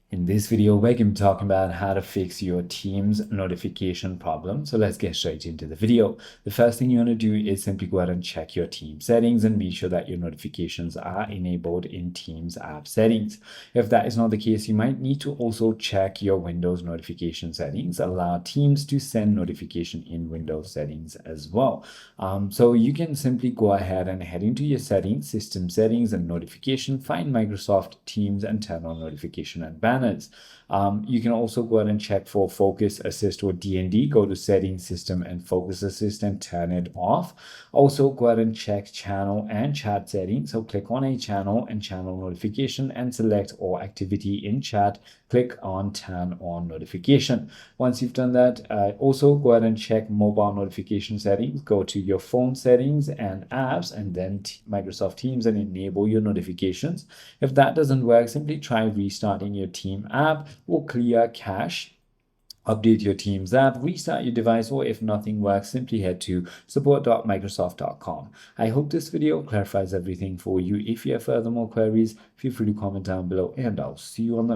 In this video, we're going to be talking about how to fix your Teams notification problem. So let's get straight into the video. The first thing you want to do is simply go ahead and check your Teams settings and make sure that your notifications are enabled in Teams app settings. If that is not the case, you might need to also check your Windows notification settings. Allow Teams to send notification in Windows settings as well. So you can simply go ahead and head into your settings, system settings and notification, find Microsoft Teams and turn on notification and banners. You can also go ahead and check for Focus Assist or DND. Go to Settings, System and Focus Assist and turn it off. Also go ahead and check channel and chat settings. So click on a channel and channel notification and select all activity in chat. Click on turn on notification. Once you've done that, also go ahead and check mobile notification settings. Go to your phone settings and apps and then Microsoft Teams and enable your notifications. If that doesn't work, simply try restarting your Team app or clear cache. Update your Teams app, restart your device, or if nothing works, simply head to support.microsoft.com. I hope this video clarifies everything for you. If you have further more queries, feel free to comment down below and I'll see you on the next